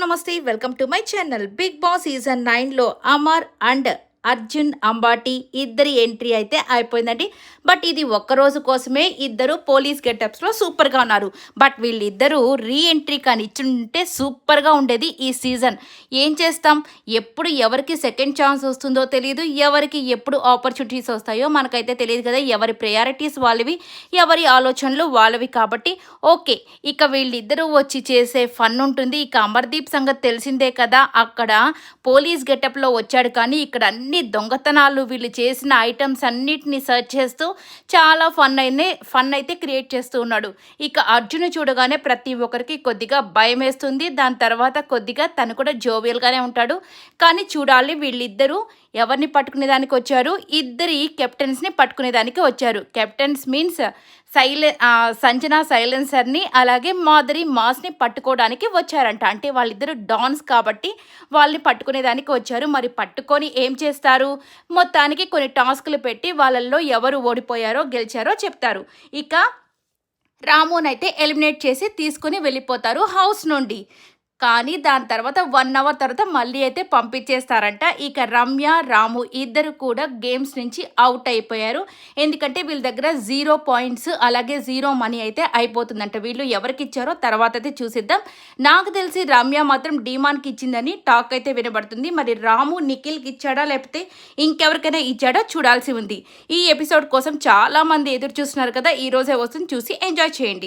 నమస్తే. Welcome to my channel. Big boss season 9లో Amar and Arjun Ambati ఇద్దరి ఎంట్రీ అయితే అయిపోయిందండి. బట్ ఇది ఒక్కరోజు కోసమే. ఇద్దరు పోలీస్ గెటప్స్లో సూపర్గా ఉన్నారు. బట్ వీళ్ళిద్దరూ రీ ఎంట్రీ కానీ ఇచ్చుంటే సూపర్గా ఉండేది ఈ సీజన్. ఏం చేస్తాం, ఎప్పుడు ఎవరికి సెకండ్ ఛాన్స్ వస్తుందో తెలియదు, ఎవరికి ఎప్పుడు ఆపర్చునిటీస్ వస్తాయో మనకైతే తెలియదు కదా. ఎవరి ప్రయారిటీస్ వాళ్ళవి, ఎవరి ఆలోచనలు వాళ్ళవి. కాబట్టి ఓకే, ఇక వీళ్ళిద్దరూ వచ్చి చేసే ఫన్ ఉంటుంది. ఇక అమర్దీప్ సంగతి తెలిసిందే కదా, అక్కడ పోలీస్ గెటప్లో వచ్చాడు కానీ ఇక్కడ అన్ని దొంగతనాలు వీళ్ళు చేసిన ఐటమ్స్ అన్నిటిని సర్చ్ చేస్తూ చాలా ఫన్ అయితే క్రియేట్ చేస్తూ ఉన్నాడు. ఇక అర్జున్ చూడగానే ప్రతి ఒక్కరికి కొద్దిగా భయం వేస్తుంది. దాని తర్వాత కొద్దిగా తను కూడా జోవియల్గానే ఉంటాడు. కానీ చూడాలి వీళ్ళిద్దరూ ఎవరిని పట్టుకునేదానికి వచ్చారు, ఇద్దరి కెప్టెన్స్ని పట్టుకునేదానికి వచ్చారు. కెప్టెన్స్ మీన్స్ సంజన సైలెన్సర్ని అలాగే మాధురి మాస్ని పట్టుకోవడానికి వచ్చారంట. అంటే వాళ్ళిద్దరు డాన్స్ కాబట్టి వాళ్ళని పట్టుకునేదానికి వచ్చారు. మరి పట్టుకొని ఏం చేస్తారు, మొత్తానికి కొన్ని టాస్కులు పెట్టి వాళ్ళల్లో ఎవరు ఓడిపోయారో గెలిచారో చెప్తారు. ఇక రామునైతే ఎలిమినేట్ చేసి తీసుకుని వెళ్ళిపోతారు హౌస్ నుండి. కానీ దాని తర్వాత 1 అవర్ తర్వాత మళ్ళీ అయితే పంపించేస్తారంట. ఇక రమ్య, రాము ఇద్దరు కూడా గేమ్స్ నుంచి అవుట్ అయిపోయారు. ఎందుకంటే వీళ్ళ దగ్గర 0 పాయింట్స్ అలాగే 0 మనీ అయితే అయిపోతుందంట. వీళ్ళు ఎవరికి ఇచ్చారో తర్వాత అయితే చూసిద్దాం. నాకు తెలిసి రమ్య మాత్రం డీమాన్కి ఇచ్చిందని టాక్ అయితే వినబడుతుంది. మరి రాము నిఖిల్కి ఇచ్చాడా లేకపోతే ఇంకెవరికైనా ఇచ్చాడో చూడాల్సి ఉంది. ఈ ఎపిసోడ్ కోసం చాలామంది ఎదురు చూస్తున్నారు కదా, ఈ రోజే వస్తుంది, చూసి ఎంజాయ్ చేయండి.